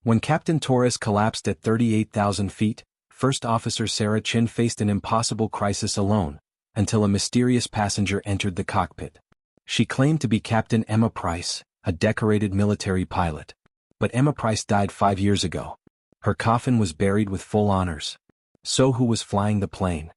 When Captain Torres collapsed at 38,000 feet, First Officer Sarah Chin faced an impossible crisis alone, until a mysterious passenger entered the cockpit. She claimed to be Captain Emma Price, a decorated military pilot. But Emma Price died 5 years ago. Her coffin was buried with full honors. So who was flying the plane?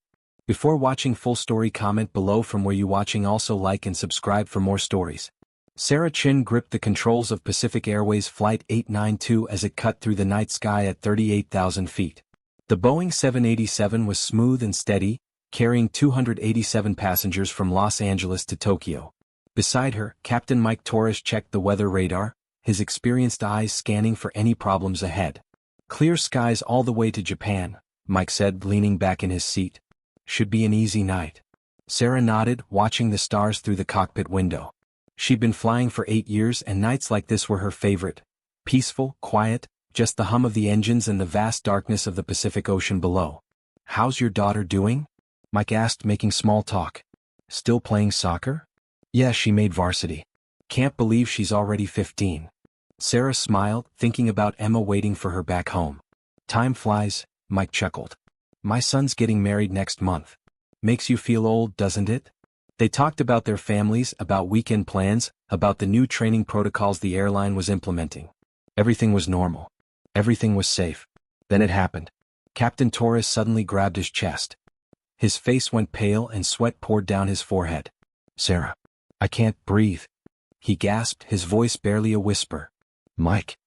Before watching full story, comment below from where you watching. Also like and subscribe for more stories. Sarah Chin gripped the controls of Pacific Airways Flight 892 as it cut through the night sky at 38,000 feet. The Boeing 787 was smooth and steady, carrying 287 passengers from Los Angeles to Tokyo. Beside her, Captain Mike Torres checked the weather radar, his experienced eyes scanning for any problems ahead. "Clear skies all the way to Japan," Mike said, leaning back in his seat. "Should be an easy night." Sarah nodded, watching the stars through the cockpit window. She'd been flying for 8 years and nights like this were her favorite. Peaceful, quiet, just the hum of the engines and the vast darkness of the Pacific Ocean below. "How's your daughter doing?" Mike asked, making small talk. "Still playing soccer?" "Yeah, she made varsity. Can't believe she's already 15. Sarah smiled, thinking about Emma waiting for her back home. "Time flies," Mike chuckled. "My son's getting married next month. Makes you feel old, doesn't it?" They talked about their families, about weekend plans, about the new training protocols the airline was implementing. Everything was normal. Everything was safe. Then it happened. Captain Torres suddenly grabbed his chest. His face went pale and sweat poured down his forehead. "Sarah, I can't breathe," he gasped, his voice barely a whisper. "Mike,"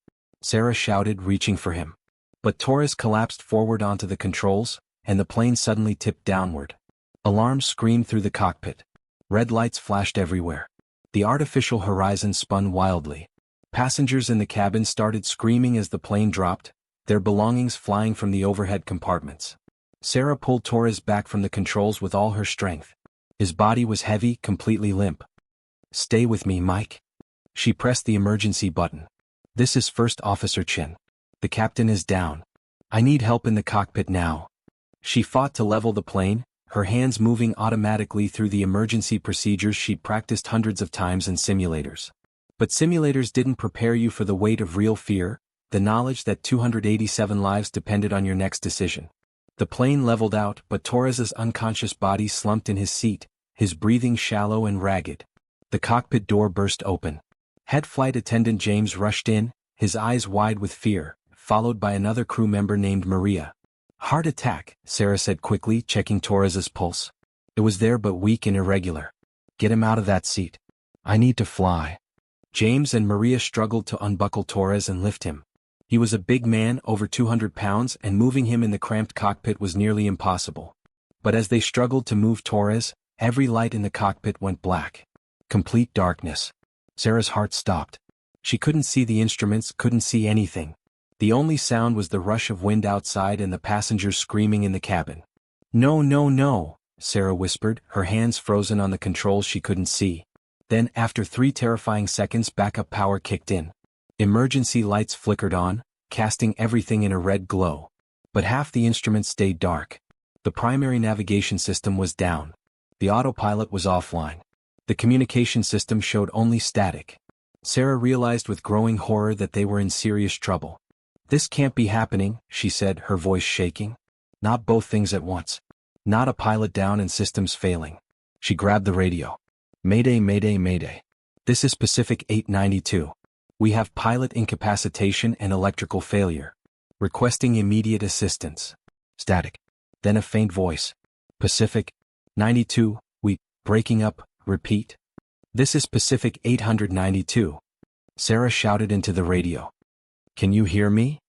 Sarah shouted, reaching for him. But Torres collapsed forward onto the controls, and the plane suddenly tipped downward. Alarms screamed through the cockpit. Red lights flashed everywhere. The artificial horizon spun wildly. Passengers in the cabin started screaming as the plane dropped, their belongings flying from the overhead compartments. Sarah pulled Torres back from the controls with all her strength. His body was heavy, completely limp. "Stay with me, Mike." She pressed the emergency button. "This is First Officer Chin. The captain is down. I need help in the cockpit now." She fought to level the plane, her hands moving automatically through the emergency procedures she'd practiced hundreds of times in simulators. But simulators didn't prepare you for the weight of real fear, the knowledge that 287 lives depended on your next decision. The plane leveled out, but Torres's unconscious body slumped in his seat, his breathing shallow and ragged. The cockpit door burst open. Head flight attendant James rushed in, his eyes wide with fear, followed by another crew member named Maria. "Heart attack," Sarah said quickly, checking Torres's pulse. It was there but weak and irregular. "Get him out of that seat. I need to fly." James and Maria struggled to unbuckle Torres and lift him. He was a big man, over 200 pounds, and moving him in the cramped cockpit was nearly impossible. But as they struggled to move Torres, every light in the cockpit went black. Complete darkness. Sarah's heart stopped. She couldn't see the instruments, couldn't see anything. The only sound was the rush of wind outside and the passengers screaming in the cabin. "No, no, no," Sarah whispered, her hands frozen on the controls she couldn't see. Then, after 3 terrifying seconds, backup power kicked in. Emergency lights flickered on, casting everything in a red glow. But half the instruments stayed dark. The primary navigation system was down. The autopilot was offline. The communication system showed only static. Sarah realized with growing horror that they were in serious trouble. "This can't be happening," she said, her voice shaking. "Not both things at once. Not a pilot down and systems failing." She grabbed the radio. "Mayday, mayday, mayday. This is Pacific 892. We have pilot incapacitation and electrical failure. Requesting immediate assistance." Static. Then a faint voice. "Pacific 92, we, breaking up, repeat." "This is Pacific 892. Sarah shouted into the radio. "Can you hear me?"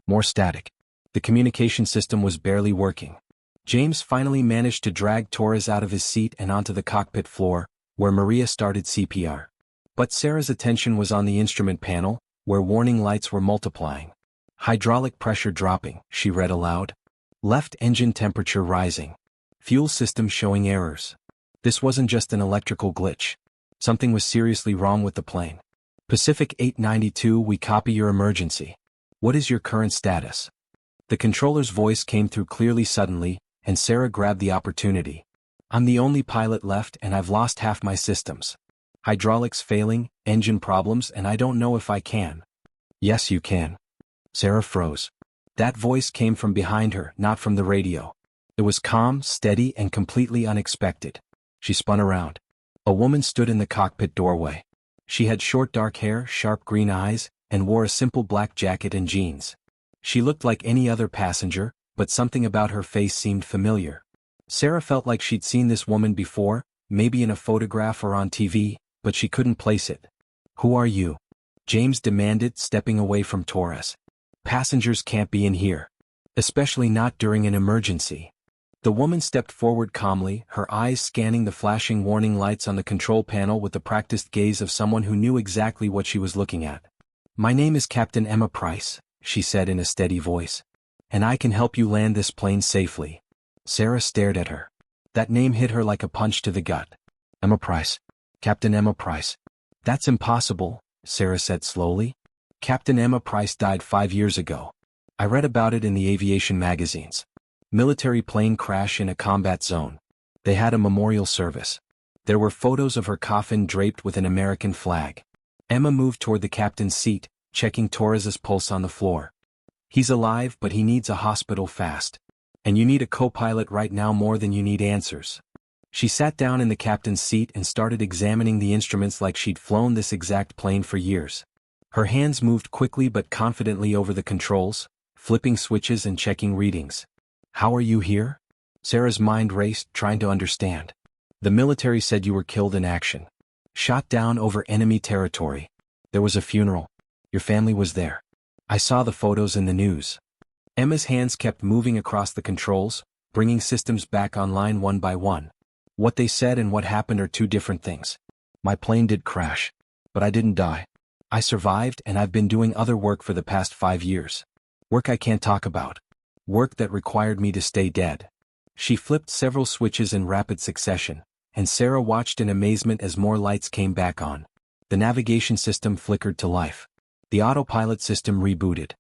More static. The communication system was barely working. James finally managed to drag Torres out of his seat and onto the cockpit floor, where Maria started CPR. But Sarah's attention was on the instrument panel, where warning lights were multiplying. "Hydraulic pressure dropping," she read aloud. "Left engine temperature rising. Fuel system showing errors." This wasn't just an electrical glitch. Something was seriously wrong with the plane. "Pacific 892, we copy your emergency. What is your current status?" The controller's voice came through clearly suddenly, and Sarah grabbed the opportunity. "I'm the only pilot left and I've lost half my systems. Hydraulics failing, engine problems, and I don't know if I can." "Yes, you can." Sarah froze. That voice came from behind her, not from the radio. It was calm, steady, and completely unexpected. She spun around. A woman stood in the cockpit doorway. She had short dark hair, sharp green eyes, and wore a simple black jacket and jeans. She looked like any other passenger, but something about her face seemed familiar. Sarah felt like she'd seen this woman before, maybe in a photograph or on TV, but she couldn't place it. "Who are you?" James demanded, stepping away from Torres. "Passengers can't be in here. Especially not during an emergency." The woman stepped forward calmly, her eyes scanning the flashing warning lights on the control panel with the practiced gaze of someone who knew exactly what she was looking at. "My name is Captain Emma Price," she said in a steady voice. "And I can help you land this plane safely." Sarah stared at her. That name hit her like a punch to the gut. "Emma Price. Captain Emma Price. That's impossible," Sarah said slowly. "Captain Emma Price died 5 years ago. I read about it in the aviation magazines. Military plane crash in a combat zone. They had a memorial service. There were photos of her coffin draped with an American flag." Emma moved toward the captain's seat, checking Torres's pulse on the floor. "He's alive, but he needs a hospital fast. And you need a co-pilot right now more than you need answers." She sat down in the captain's seat and started examining the instruments like she'd flown this exact plane for years. Her hands moved quickly but confidently over the controls, flipping switches and checking readings. "How are you here?" Sarah's mind raced, trying to understand. "The military said you were killed in action. Shot down over enemy territory. There was a funeral. Your family was there. I saw the photos in the news." Emma's hands kept moving across the controls, bringing systems back online one by one. "What they said and what happened are two different things. My plane did crash. But I didn't die. I survived, and I've been doing other work for the past 5 years. Work I can't talk about. Work that required me to stay dead." She flipped several switches in rapid succession, and Sarah watched in amazement as more lights came back on. The navigation system flickered to life. The autopilot system rebooted.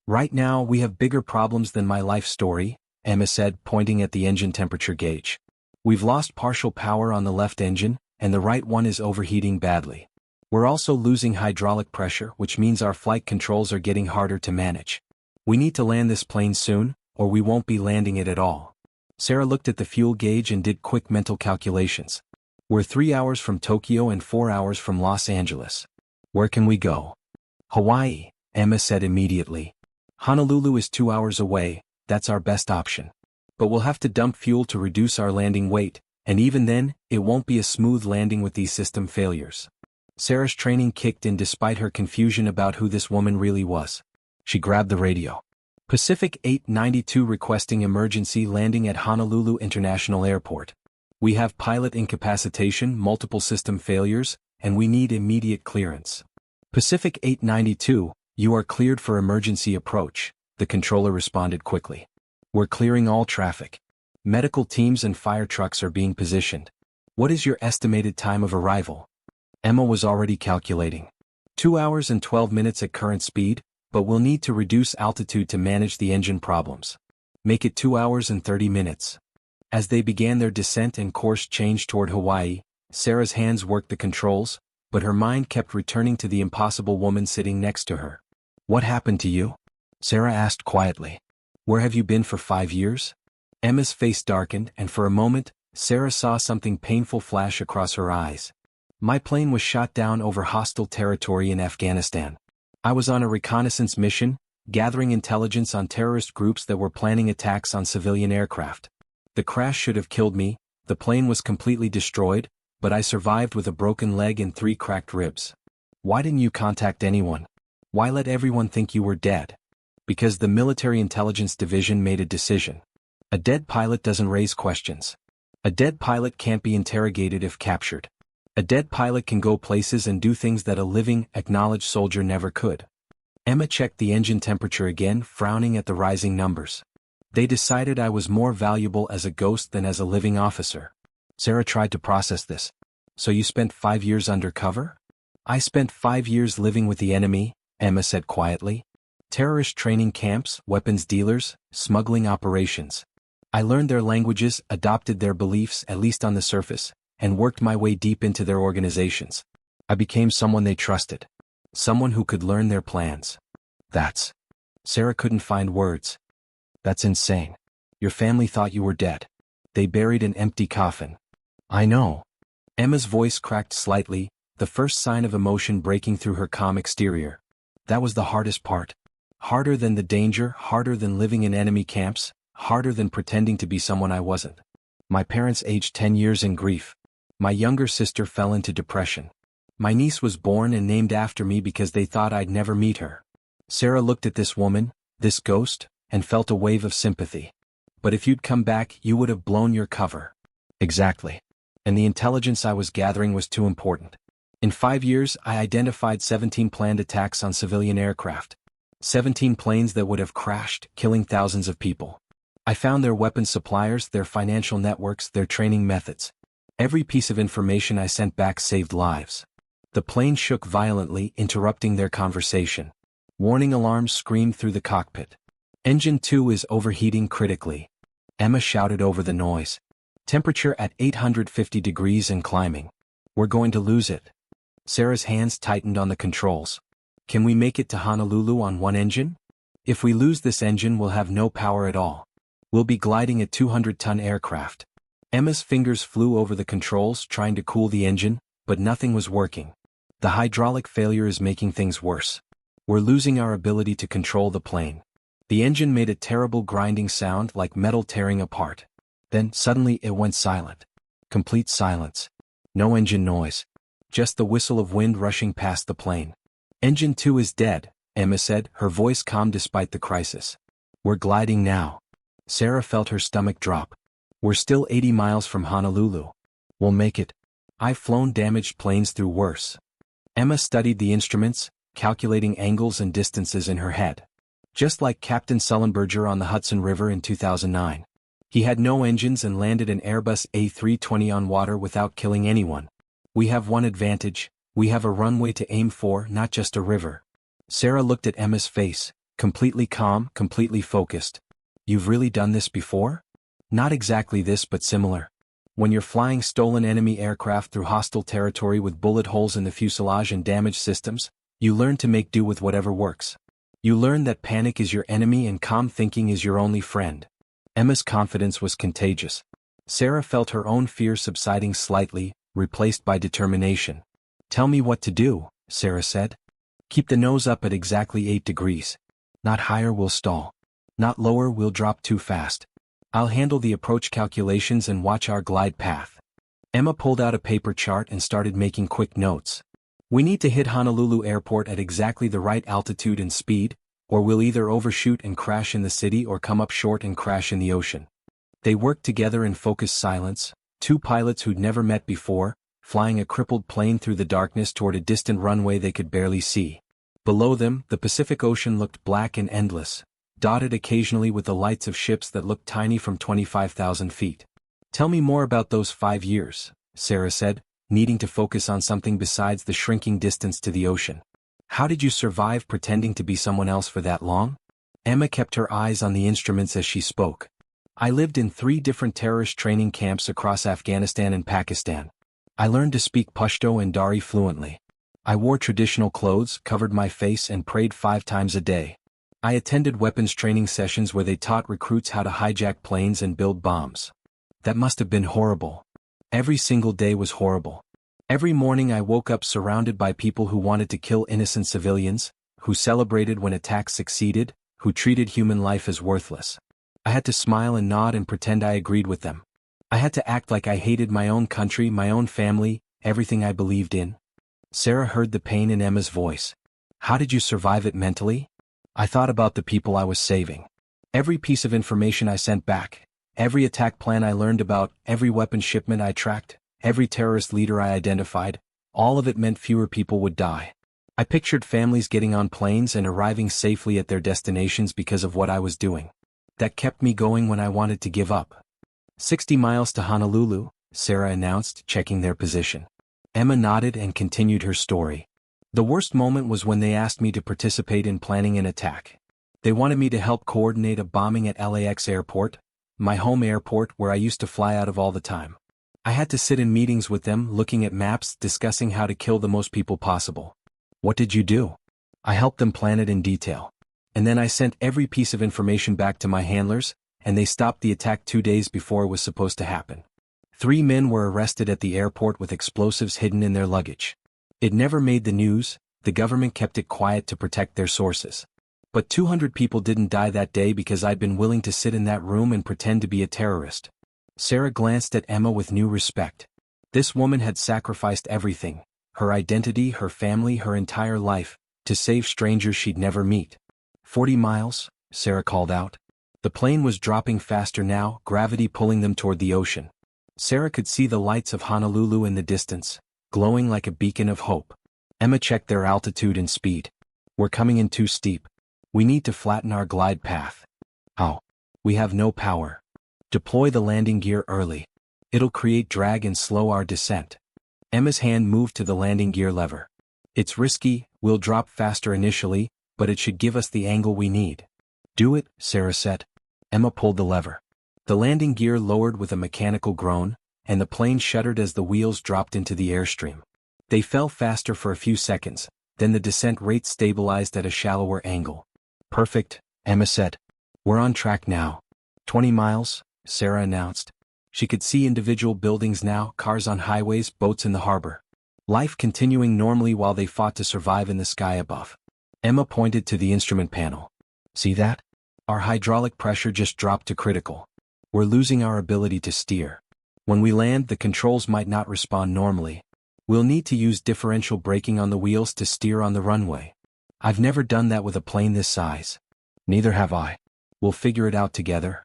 "Right now we have bigger problems than my life story," Emma said, pointing at the engine temperature gauge. "We've lost partial power on the left engine, and the right one is overheating badly. We're also losing hydraulic pressure, which means our flight controls are getting harder to manage. We need to land this plane soon, or we won't be landing it at all." Sarah looked at the fuel gauge and did quick mental calculations. "We're 3 hours from Tokyo and 4 hours from Los Angeles. Where can we go?" "Hawaii," Emma said immediately. "Honolulu is 2 hours away, that's our best option. But we'll have to dump fuel to reduce our landing weight, and even then, it won't be a smooth landing with these system failures." Sarah's training kicked in despite her confusion about who this woman really was. She grabbed the radio. "Pacific 892 requesting emergency landing at Honolulu International Airport. We have pilot incapacitation, multiple system failures, and we need immediate clearance." "Pacific 892, you are cleared for emergency approach," the controller responded quickly. "We're clearing all traffic. Medical teams and fire trucks are being positioned. What is your estimated time of arrival?" Emma was already calculating. 2 hours and 12 minutes at current speed, but we'll need to reduce altitude to manage the engine problems. Make it 2 hours and 30 minutes. As they began their descent and course change toward Hawaii, Sarah's hands worked the controls, but her mind kept returning to the impossible woman sitting next to her. "What happened to you?" Sarah asked quietly. "Where have you been for 5 years?" Emma's face darkened, and for a moment, Sarah saw something painful flash across her eyes. "My plane was shot down over hostile territory in Afghanistan. I was on a reconnaissance mission, gathering intelligence on terrorist groups that were planning attacks on civilian aircraft. The crash should have killed me, the plane was completely destroyed, but I survived with a broken leg and 3 cracked ribs. Why didn't you contact anyone? Why let everyone think you were dead?" "Because the Military Intelligence Division made a decision. A dead pilot doesn't raise questions. A dead pilot can't be interrogated if captured. A dead pilot can go places and do things that a living, acknowledged soldier never could." Emma checked the engine temperature again, frowning at the rising numbers. "They decided I was more valuable as a ghost than as a living officer." Sarah tried to process this. "So you spent 5 years undercover?" "I spent 5 years living with the enemy," Emma said quietly. "Terrorist training camps, weapons dealers, smuggling operations. I learned their languages, adopted their beliefs, at least on the surface, and worked my way deep into their organizations. I became someone they trusted. Someone who could learn their plans. That's..." Sarah couldn't find words. That's insane. Your family thought you were dead. They buried an empty coffin. I know. Emma's voice cracked slightly, the first sign of emotion breaking through her calm exterior. That was the hardest part. Harder than the danger, harder than living in enemy camps, harder than pretending to be someone I wasn't. My parents aged 10 years in grief. My younger sister fell into depression. My niece was born and named after me because they thought I'd never meet her. Sarah looked at this woman, this ghost, and felt a wave of sympathy. But if you'd come back, you would have blown your cover. Exactly. And the intelligence I was gathering was too important. In 5 years, I identified 17 planned attacks on civilian aircraft. 17 planes that would have crashed, killing thousands of people. I found their weapons suppliers, their financial networks, their training methods. Every piece of information I sent back saved lives. The plane shook violently, interrupting their conversation. Warning alarms screamed through the cockpit. Engine 2 is overheating critically. Emma shouted over the noise. Temperature at 850 degrees and climbing. We're going to lose it. Sarah's hands tightened on the controls. Can we make it to Honolulu on one engine? If we lose this engine, we'll have no power at all. We'll be gliding a 200-ton aircraft. Emma's fingers flew over the controls, trying to cool the engine, but nothing was working. The hydraulic failure is making things worse. We're losing our ability to control the plane. The engine made a terrible grinding sound like metal tearing apart. Then, suddenly, it went silent. Complete silence. No engine noise. Just the whistle of wind rushing past the plane. Engine 2 is dead, Emma said, her voice calm despite the crisis. We're gliding now. Sarah felt her stomach drop. We're still 80 miles from Honolulu. We'll make it. I've flown damaged planes through worse. Emma studied the instruments, calculating angles and distances in her head. Just like Captain Sullenberger on the Hudson River in 2009. He had no engines and landed an Airbus A320 on water without killing anyone. We have one advantage, we have a runway to aim for, not just a river. Sarah looked at Emma's face, completely calm, completely focused. You've really done this before? Not exactly this, but similar. When you're flying stolen enemy aircraft through hostile territory with bullet holes in the fuselage and damaged systems, you learn to make do with whatever works. You learn that panic is your enemy and calm thinking is your only friend. Emma's confidence was contagious. Sarah felt her own fear subsiding slightly, replaced by determination. Tell me what to do, Sarah said. Keep the nose up at exactly 8 degrees. Not higher, we'll stall. Not lower, we'll drop too fast. I'll handle the approach calculations and watch our glide path. Emma pulled out a paper chart and started making quick notes. We need to hit Honolulu Airport at exactly the right altitude and speed, or we'll either overshoot and crash in the city or come up short and crash in the ocean. They worked together in focused silence, two pilots who'd never met before, flying a crippled plane through the darkness toward a distant runway they could barely see. Below them, the Pacific Ocean looked black and endless, dotted occasionally with the lights of ships that looked tiny from 25,000 feet. Tell me more about those 5 years, Sarah said, needing to focus on something besides the shrinking distance to the ocean. How did you survive pretending to be someone else for that long? Emma kept her eyes on the instruments as she spoke. I lived in 3 different terrorist training camps across Afghanistan and Pakistan. I learned to speak Pashto and Dari fluently. I wore traditional clothes, covered my face, and prayed 5 times a day. I attended weapons training sessions where they taught recruits how to hijack planes and build bombs. That must have been horrible. Every single day was horrible. Every morning I woke up surrounded by people who wanted to kill innocent civilians, who celebrated when attacks succeeded, who treated human life as worthless. I had to smile and nod and pretend I agreed with them. I had to act like I hated my own country, my own family, everything I believed in. Sarah heard the pain in Emma's voice. How did you survive it mentally? I thought about the people I was saving. Every piece of information I sent back, every attack plan I learned about, every weapon shipment I tracked, every terrorist leader I identified, all of it meant fewer people would die. I pictured families getting on planes and arriving safely at their destinations because of what I was doing. That kept me going when I wanted to give up. 60 miles to Honolulu, Sarah announced, checking their position. Emma nodded and continued her story. The worst moment was when they asked me to participate in planning an attack. They wanted me to help coordinate a bombing at LAX airport, my home airport where I used to fly out of all the time. I had to sit in meetings with them, looking at maps, discussing how to kill the most people possible. What did you do? I helped them plan it in detail. And then I sent every piece of information back to my handlers, and they stopped the attack 2 days before it was supposed to happen. 3 men were arrested at the airport with explosives hidden in their luggage. It never made the news, the government kept it quiet to protect their sources. But 200 people didn't die that day because I'd been willing to sit in that room and pretend to be a terrorist. Sarah glanced at Emma with new respect. This woman had sacrificed everything, her identity, her family, her entire life, to save strangers she'd never meet. 40 miles, Sarah called out. The plane was dropping faster now, gravity pulling them toward the ocean. Sarah could see the lights of Honolulu in the distance, glowing like a beacon of hope. Emma checked their altitude and speed. We're coming in too steep. We need to flatten our glide path. How? We have no power. Deploy the landing gear early. It'll create drag and slow our descent. Emma's hand moved to the landing gear lever. It's risky, we'll drop faster initially, but it should give us the angle we need. Do it, Sarah said. Emma pulled the lever. The landing gear lowered with a mechanical groan, and the plane shuddered as the wheels dropped into the airstream. They fell faster for a few seconds, then the descent rate stabilized at a shallower angle. Perfect, Emma said. We're on track now. 20 miles, Sarah announced. She could see individual buildings now, cars on highways, boats in the harbor. Life continuing normally while they fought to survive in the sky above. Emma pointed to the instrument panel. See that? Our hydraulic pressure just dropped to critical. We're losing our ability to steer. When we land, the controls might not respond normally. We'll need to use differential braking on the wheels to steer on the runway. I've never done that with a plane this size. Neither have I. We'll figure it out together.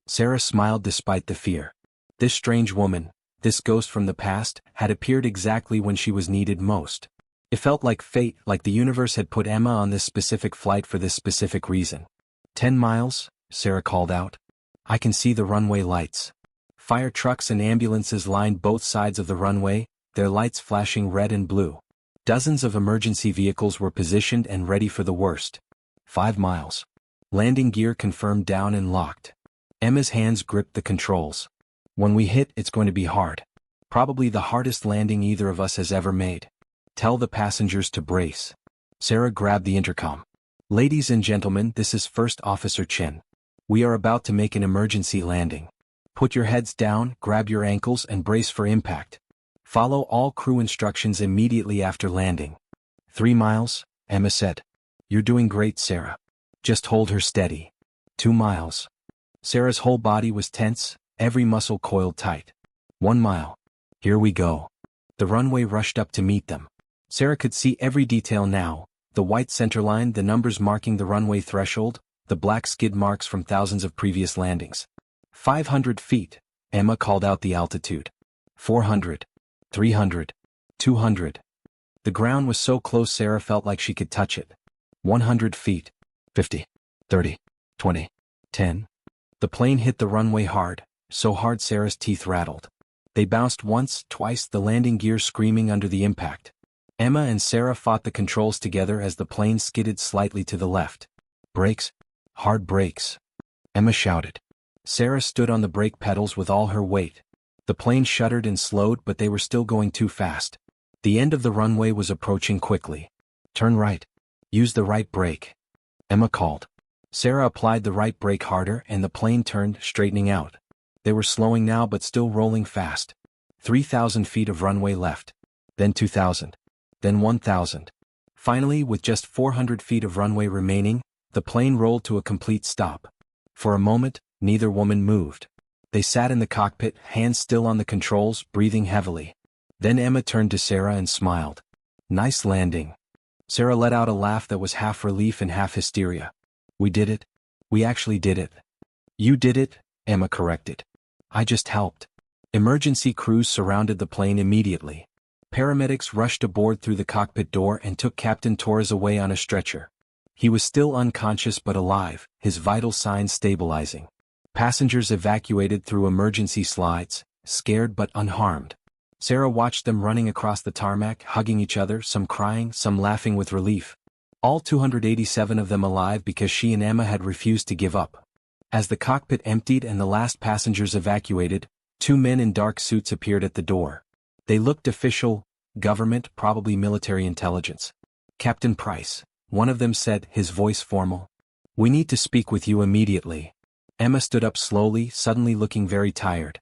Sarah smiled despite the fear. This strange woman, this ghost from the past, had appeared exactly when she was needed most. It felt like fate, like the universe had put Emma on this specific flight for this specific reason. 10 miles, Sarah called out. I can see the runway lights. Fire trucks and ambulances lined both sides of the runway, their lights flashing red and blue. Dozens of emergency vehicles were positioned and ready for the worst. 5 miles. Landing gear confirmed down and locked. Emma's hands gripped the controls. When we hit, it's going to be hard. Probably the hardest landing either of us has ever made. Tell the passengers to brace. Sarah grabbed the intercom. Ladies and gentlemen, this is First Officer Chin. We are about to make an emergency landing. Put your heads down, grab your ankles, and brace for impact. Follow all crew instructions immediately after landing. 3 miles, Emma said. You're doing great, Sarah. Just hold her steady. 2 miles. Sarah's whole body was tense, every muscle coiled tight. 1 mile. Here we go. The runway rushed up to meet them. Sarah could see every detail now, the white centerline, the numbers marking the runway threshold, the black skid marks from thousands of previous landings. 500 feet, Emma called out the altitude. 400. 300. 200. The ground was so close Sarah felt like she could touch it. 100 feet. 50. 30. 20. 10. The plane hit the runway hard, so hard Sarah's teeth rattled. They bounced once, twice, the landing gear screaming under the impact. Emma and Sarah fought the controls together as the plane skidded slightly to the left. Brakes. Hard brakes. Emma shouted. Sarah stood on the brake pedals with all her weight. The plane shuddered and slowed, but they were still going too fast. The end of the runway was approaching quickly. Turn right. Use the right brake. Emma called. Sarah applied the right brake harder and the plane turned, straightening out. They were slowing now but still rolling fast. 3,000 feet of runway left. Then 2,000. Then 1,000. Finally, with just 400 feet of runway remaining, the plane rolled to a complete stop. For a moment, neither woman moved. They sat in the cockpit, hands still on the controls, breathing heavily. Then Emma turned to Sarah and smiled. Nice landing. Sarah let out a laugh that was half relief and half hysteria. We did it. We actually did it. You did it, Emma corrected. I just helped. Emergency crews surrounded the plane immediately. Paramedics rushed aboard through the cockpit door and took Captain Torres away on a stretcher. He was still unconscious but alive, his vital signs stabilizing. Passengers evacuated through emergency slides, scared but unharmed. Sarah watched them running across the tarmac, hugging each other, some crying, some laughing with relief. All 287 of them alive because she and Emma had refused to give up. As the cockpit emptied and the last passengers evacuated, 2 men in dark suits appeared at the door. They looked official, government, probably military intelligence. Captain Price, one of them said, his voice formal. We need to speak with you immediately. Emma stood up slowly, suddenly looking very tired.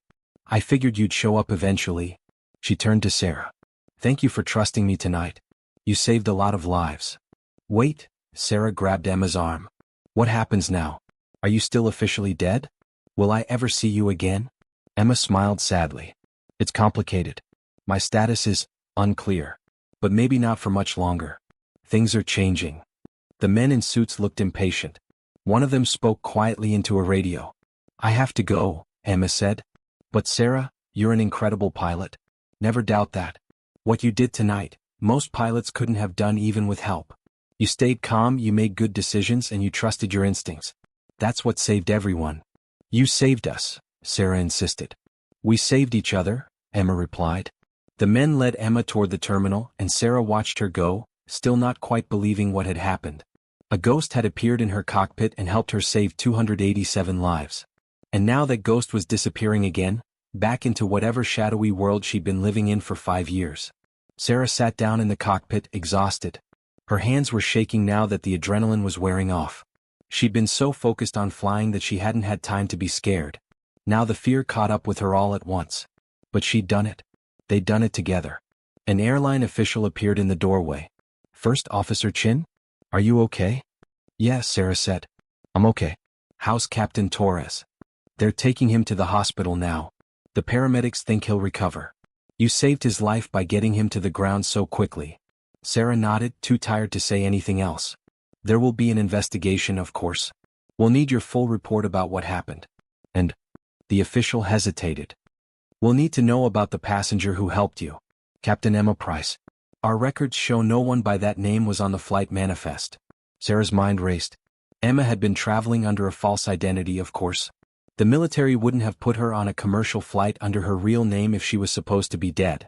I figured you'd show up eventually. She turned to Sarah. Thank you for trusting me tonight. You saved a lot of lives. Wait, Sarah grabbed Emma's arm. What happens now? Are you still officially dead? Will I ever see you again? Emma smiled sadly. It's complicated. My status is unclear. But maybe not for much longer. Things are changing. The men in suits looked impatient. One of them spoke quietly into a radio. I have to go, Emma said. But Sarah, you're an incredible pilot. Never doubt that. What you did tonight, most pilots couldn't have done even with help. You stayed calm, you made good decisions, and you trusted your instincts. That's what saved everyone. You saved us, Sarah insisted. We saved each other, Emma replied. The men led Emma toward the terminal, and Sarah watched her go, still not quite believing what had happened. A ghost had appeared in her cockpit and helped her save 287 lives. And now that ghost was disappearing again, back into whatever shadowy world she'd been living in for 5 years. Sarah sat down in the cockpit, exhausted. Her hands were shaking now that the adrenaline was wearing off. She'd been so focused on flying that she hadn't had time to be scared. Now the fear caught up with her all at once. But she'd done it. They'd done it together. An airline official appeared in the doorway. First Officer Chin? Are you okay? Yes, Sarah said. I'm okay. How's Captain Torres? They're taking him to the hospital now. The paramedics think he'll recover. You saved his life by getting him to the ground so quickly. Sarah nodded, too tired to say anything else. There will be an investigation, of course. We'll need your full report about what happened. And the official hesitated. We'll need to know about the passenger who helped you. Captain Emma Price. Our records show no one by that name was on the flight manifest. Sarah's mind raced. Emma had been traveling under a false identity, of course. The military wouldn't have put her on a commercial flight under her real name if she was supposed to be dead.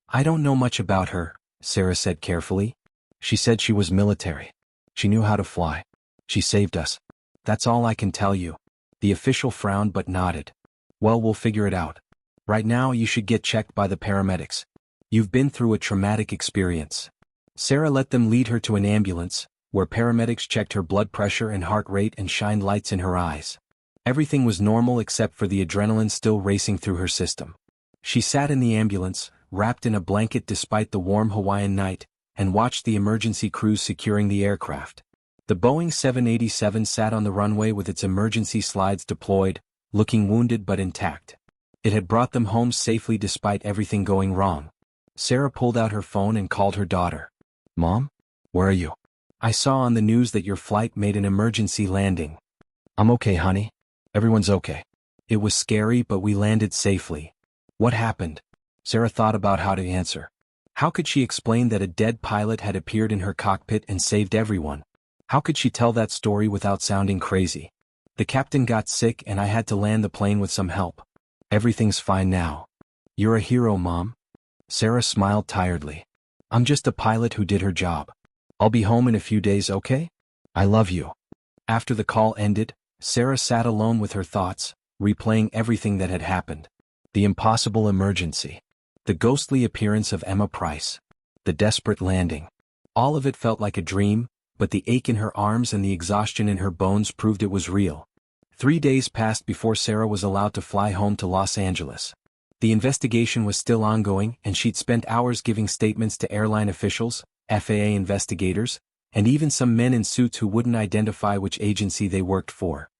I don't know much about her, Sarah said carefully. She said she was military. She knew how to fly. She saved us. That's all I can tell you. The official frowned but nodded. Well, we'll figure it out. Right now you should get checked by the paramedics. You've been through a traumatic experience. Sarah let them lead her to an ambulance, where paramedics checked her blood pressure and heart rate and shined lights in her eyes. Everything was normal except for the adrenaline still racing through her system. She sat in the ambulance, wrapped in a blanket despite the warm Hawaiian night, and watched the emergency crews securing the aircraft. The Boeing 787 sat on the runway with its emergency slides deployed, looking wounded but intact. It had brought them home safely despite everything going wrong. Sarah pulled out her phone and called her daughter. Mom? Where are you? I saw on the news that your flight made an emergency landing. I'm okay, honey. Everyone's okay. It was scary, but we landed safely. What happened? Sarah thought about how to answer. How could she explain that a dead pilot had appeared in her cockpit and saved everyone? How could she tell that story without sounding crazy? The captain got sick and I had to land the plane with some help. Everything's fine now. You're a hero, Mom. Sarah smiled tiredly. I'm just a pilot who did her job. I'll be home in a few days, okay? I love you. After the call ended, Sarah sat alone with her thoughts, replaying everything that had happened. The impossible emergency. The ghostly appearance of Emma Price. The desperate landing. All of it felt like a dream, but the ache in her arms and the exhaustion in her bones proved it was real. 3 days passed before Sarah was allowed to fly home to Los Angeles. The investigation was still ongoing, and she'd spent hours giving statements to airline officials, FAA investigators, and even some men in suits who wouldn't identify which agency they worked for.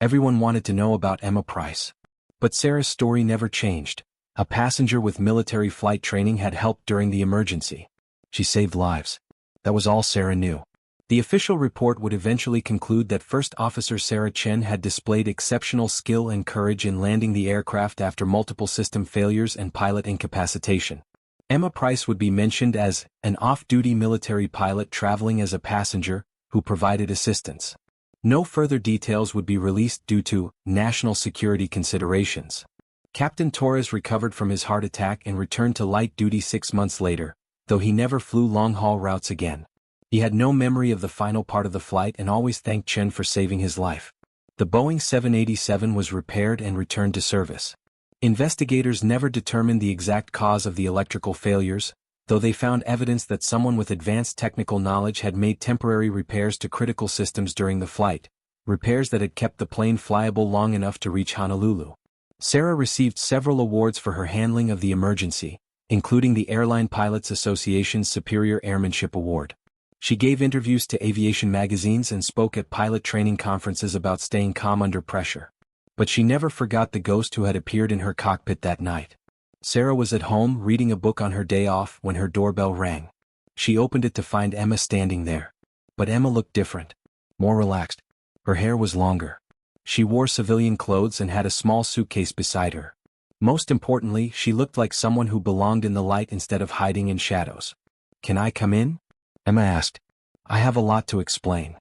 Everyone wanted to know about Emma Price. But Sarah's story never changed. A passenger with military flight training had helped during the emergency. She saved lives. That was all Sarah knew. The official report would eventually conclude that First Officer Sarah Chen had displayed exceptional skill and courage in landing the aircraft after multiple system failures and pilot incapacitation. Emma Price would be mentioned as an off-duty military pilot traveling as a passenger who provided assistance. No further details would be released due to national security considerations. Captain Torres recovered from his heart attack and returned to light duty 6 months later, though he never flew long-haul routes again. He had no memory of the final part of the flight and always thanked Chen for saving his life. The Boeing 787 was repaired and returned to service. Investigators never determined the exact cause of the electrical failures, though they found evidence that someone with advanced technical knowledge had made temporary repairs to critical systems during the flight, repairs that had kept the plane flyable long enough to reach Honolulu. Sarah received several awards for her handling of the emergency, including the Airline Pilots Association's Superior Airmanship Award. She gave interviews to aviation magazines and spoke at pilot training conferences about staying calm under pressure. But she never forgot the ghost who had appeared in her cockpit that night. Sarah was at home reading a book on her day off when her doorbell rang. She opened it to find Emma standing there. But Emma looked different, more relaxed. Her hair was longer. She wore civilian clothes and had a small suitcase beside her. Most importantly, she looked like someone who belonged in the light instead of hiding in shadows. "Can I come in?" Emma asked. "I have a lot to explain."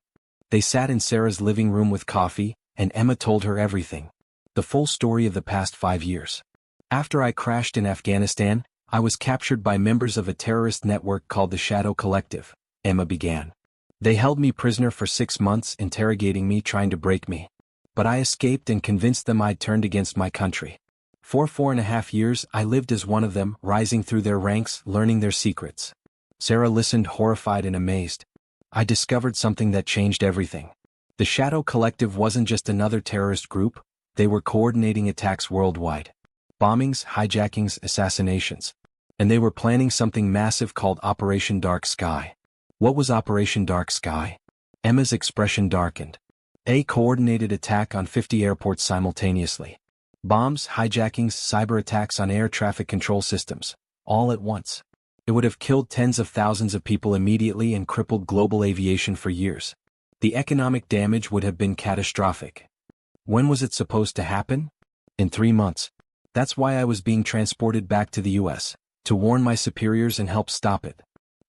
They sat in Sarah's living room with coffee, and Emma told her everything. The full story of the past 5 years. "After I crashed in Afghanistan, I was captured by members of a terrorist network called the Shadow Collective," Emma began. "They held me prisoner for 6 months, interrogating me, trying to break me. But I escaped and convinced them I'd turned against my country. For 4.5 years I lived as one of them, rising through their ranks, learning their secrets." Sarah listened, horrified and amazed. "I discovered something that changed everything. The Shadow Collective wasn't just another terrorist group, they were coordinating attacks worldwide. Bombings, hijackings, assassinations. And they were planning something massive called Operation Dark Sky." "What was Operation Dark Sky?" Emma's expression darkened. "A coordinated attack on 50 airports simultaneously. Bombs, hijackings, cyber attacks on air traffic control systems, all at once. It would have killed tens of thousands of people immediately and crippled global aviation for years. The economic damage would have been catastrophic." "When was it supposed to happen?" "In 3 months. That's why I was being transported back to the US, to warn my superiors and help stop it.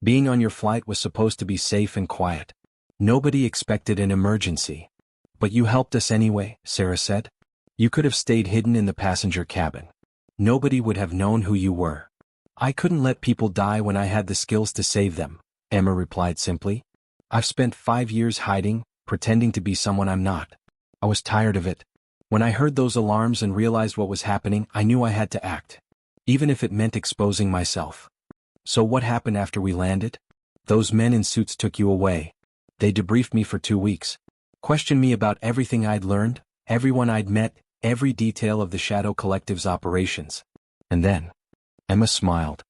Being on your flight was supposed to be safe and quiet. Nobody expected an emergency. But you helped us anyway," Sarah said. "You could have stayed hidden in the passenger cabin. Nobody would have known who you were." "I couldn't let people die when I had the skills to save them," Emma replied simply. "I've spent 5 years hiding, pretending to be someone I'm not. I was tired of it. When I heard those alarms and realized what was happening, I knew I had to act. Even if it meant exposing myself." "So what happened after we landed?" "Those men in suits took you away. They debriefed me for 2 weeks. Questioned me about everything I'd learned, everyone I'd met, every detail of the Shadow Collective's operations. And then," Emma smiled,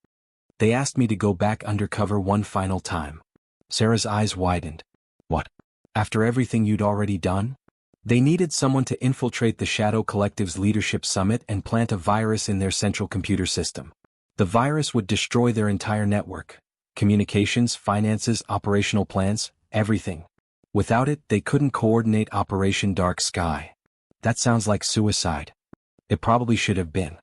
"they asked me to go back undercover one final time." Sarah's eyes widened. "What? After everything you'd already done?" "They needed someone to infiltrate the Shadow Collective's leadership summit and plant a virus in their central computer system. The virus would destroy their entire network. Communications, finances, operational plans, everything. Without it, they couldn't coordinate Operation Dark Sky." "That sounds like suicide." "It probably should have been.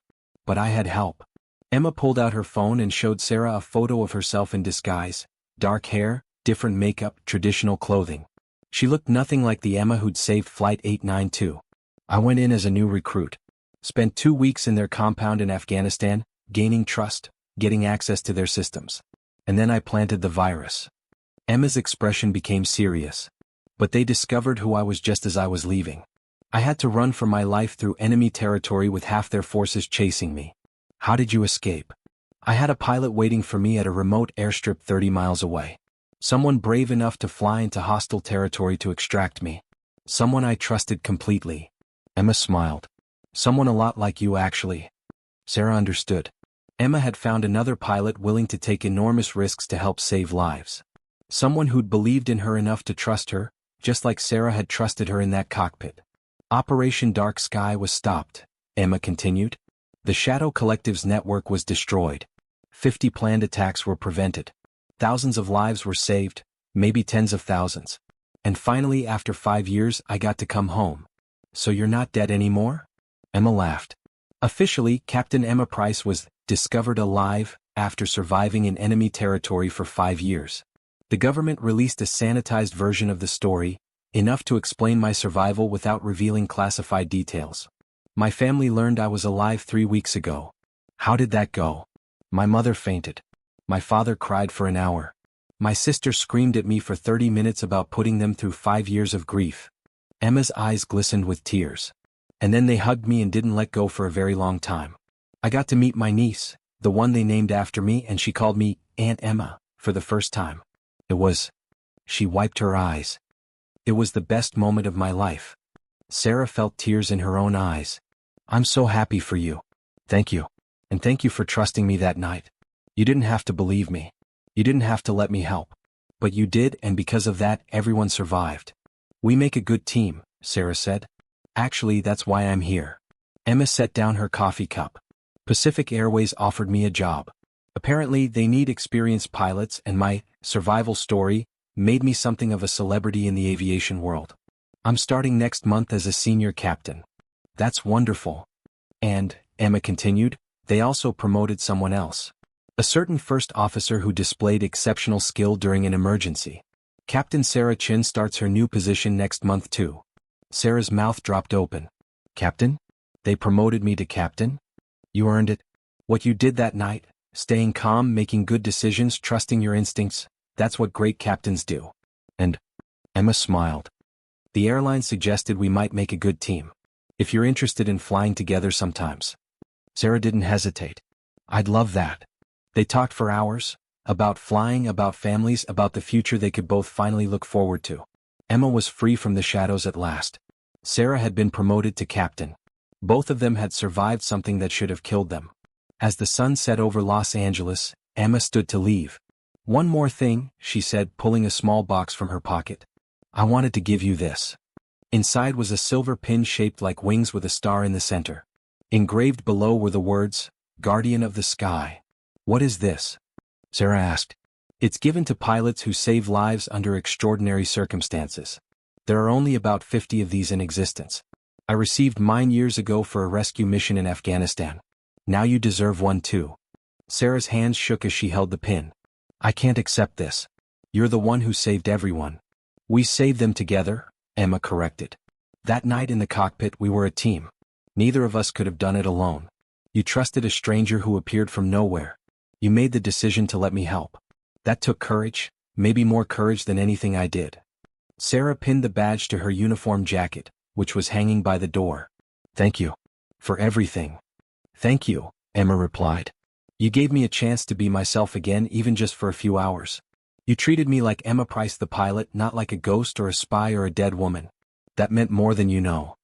But I had help." Emma pulled out her phone and showed Sarah a photo of herself in disguise. Dark hair, different makeup, traditional clothing. She looked nothing like the Emma who'd saved Flight 892. "I went in as a new recruit. Spent 2 weeks in their compound in Afghanistan, gaining trust, getting access to their systems. And then I planted the virus." Emma's expression became serious. "But they discovered who I was just as I was leaving. I had to run for my life through enemy territory with half their forces chasing me." "How did you escape?" "I had a pilot waiting for me at a remote airstrip 30 miles away. Someone brave enough to fly into hostile territory to extract me. Someone I trusted completely." Emma smiled. "Someone a lot like you, actually." Sarah understood. Emma had found another pilot willing to take enormous risks to help save lives. Someone who'd believed in her enough to trust her, just like Sarah had trusted her in that cockpit. "Operation Dark Sky was stopped," Emma continued. "The Shadow Collective's network was destroyed. 50 planned attacks were prevented. Thousands of lives were saved, maybe tens of thousands. And finally, after 5 years, I got to come home." "So you're not dead anymore?" Emma laughed. "Officially, Captain Emma Price was discovered alive after surviving in enemy territory for 5 years. The government released a sanitized version of the story, enough to explain my survival without revealing classified details. My family learned I was alive 3 weeks ago." "How did that go?" "My mother fainted. My father cried for an hour. My sister screamed at me for 30 minutes about putting them through 5 years of grief." Emma's eyes glistened with tears. "And then they hugged me and didn't let go for a very long time. I got to meet my niece, the one they named after me, and she called me Aunt Emma for the first time. It was..." She wiped her eyes. It was the best moment of my life. Sarah felt tears in her own eyes. I'm so happy for you. Thank you. And thank you for trusting me that night. You didn't have to believe me. You didn't have to let me help. But you did, and because of that, everyone survived. We make a good team, Sarah said. Actually, that's why I'm here. Emma set down her coffee cup. Pacific Airways offered me a job. Apparently, they need experienced pilots, and my survival story made me something of a celebrity in the aviation world. I'm starting next month as a senior captain. That's wonderful. And, Emma continued, they also promoted someone else. A certain first officer who displayed exceptional skill during an emergency. Captain Sarah Chin starts her new position next month too. Sarah's mouth dropped open. Captain? They promoted me to captain? You earned it. What you did that night, staying calm, making good decisions, trusting your instincts, that's what great captains do. And Emma smiled. The airline suggested we might make a good team. If you're interested in flying together sometimes. Sarah didn't hesitate. I'd love that. They talked for hours, about flying, about families, about the future they could both finally look forward to. Emma was free from the shadows at last. Sarah had been promoted to captain. Both of them had survived something that should have killed them. As the sun set over Los Angeles, Emma stood to leave. One more thing, she said, pulling a small box from her pocket. I wanted to give you this. Inside was a silver pin shaped like wings with a star in the center. Engraved below were the words, Guardian of the Sky. What is this? Sarah asked. It's given to pilots who save lives under extraordinary circumstances. There are only about 50 of these in existence. I received mine years ago for a rescue mission in Afghanistan. Now you deserve one too. Sarah's hands shook as she held the pin. I can't accept this. You're the one who saved everyone. We saved them together, Emma corrected. That night in the cockpit we were a team. Neither of us could have done it alone. You trusted a stranger who appeared from nowhere. You made the decision to let me help. That took courage, maybe more courage than anything I did. Sarah pinned the badge to her uniform jacket, which was hanging by the door. Thank you. For everything. Thank you, Emma replied. You gave me a chance to be myself again, even just for a few hours. You treated me like Emma Price the pilot, not like a ghost or a spy or a dead woman. That meant more than you know.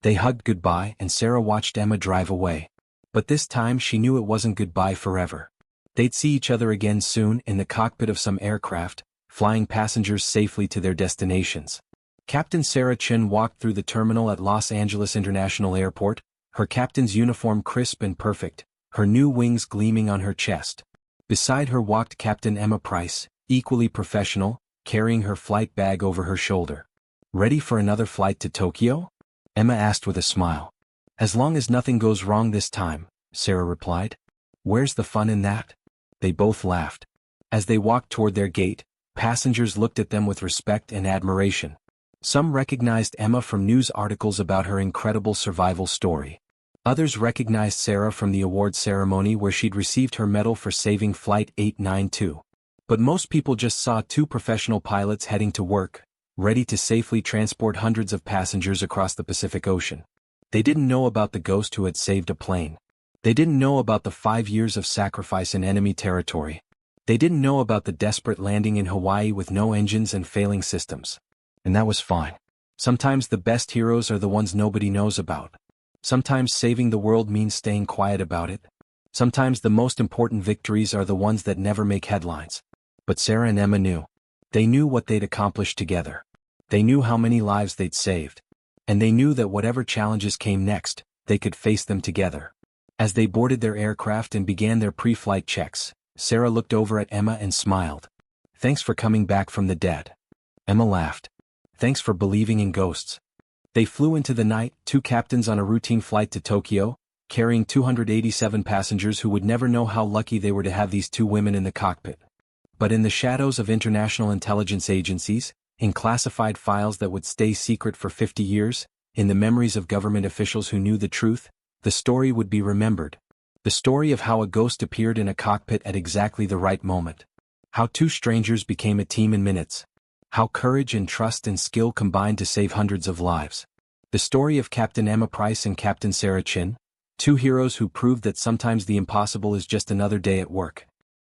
They hugged goodbye and Sarah watched Emma drive away. But this time she knew it wasn't goodbye forever. They'd see each other again soon in the cockpit of some aircraft, flying passengers safely to their destinations. Captain Sarah Chin walked through the terminal at Los Angeles International Airport, her captain's uniform crisp and perfect, her new wings gleaming on her chest. Beside her walked Captain Emma Price, equally professional, carrying her flight bag over her shoulder. Ready for another flight to Tokyo? Emma asked with a smile. As long as nothing goes wrong this time, Sarah replied. Where's the fun in that? They both laughed. As they walked toward their gate, passengers looked at them with respect and admiration. Some recognized Emma from news articles about her incredible survival story. Others recognized Sarah from the award ceremony where she'd received her medal for saving Flight 892. But most people just saw two professional pilots heading to work, ready to safely transport hundreds of passengers across the Pacific Ocean. They didn't know about the ghost who had saved a plane. They didn't know about the 5 years of sacrifice in enemy territory. They didn't know about the desperate landing in Hawaii with no engines and failing systems. And that was fine. Sometimes the best heroes are the ones nobody knows about. Sometimes saving the world means staying quiet about it. Sometimes the most important victories are the ones that never make headlines. But Sarah and Emma knew. They knew what they'd accomplished together. They knew how many lives they'd saved. And they knew that whatever challenges came next, they could face them together. As they boarded their aircraft and began their pre-flight checks, Sarah looked over at Emma and smiled. Thanks for coming back from the dead. Emma laughed. Thanks for believing in ghosts. They flew into the night, two captains on a routine flight to Tokyo, carrying 287 passengers who would never know how lucky they were to have these two women in the cockpit. But in the shadows of international intelligence agencies, in classified files that would stay secret for 50 years, in the memories of government officials who knew the truth, the story would be remembered. The story of how a ghost appeared in a cockpit at exactly the right moment. How two strangers became a team in minutes. How courage and trust and skill combined to save hundreds of lives. The story of Captain Emma Price and Captain Sarah Chin, two heroes who proved that sometimes the impossible is just another day at work.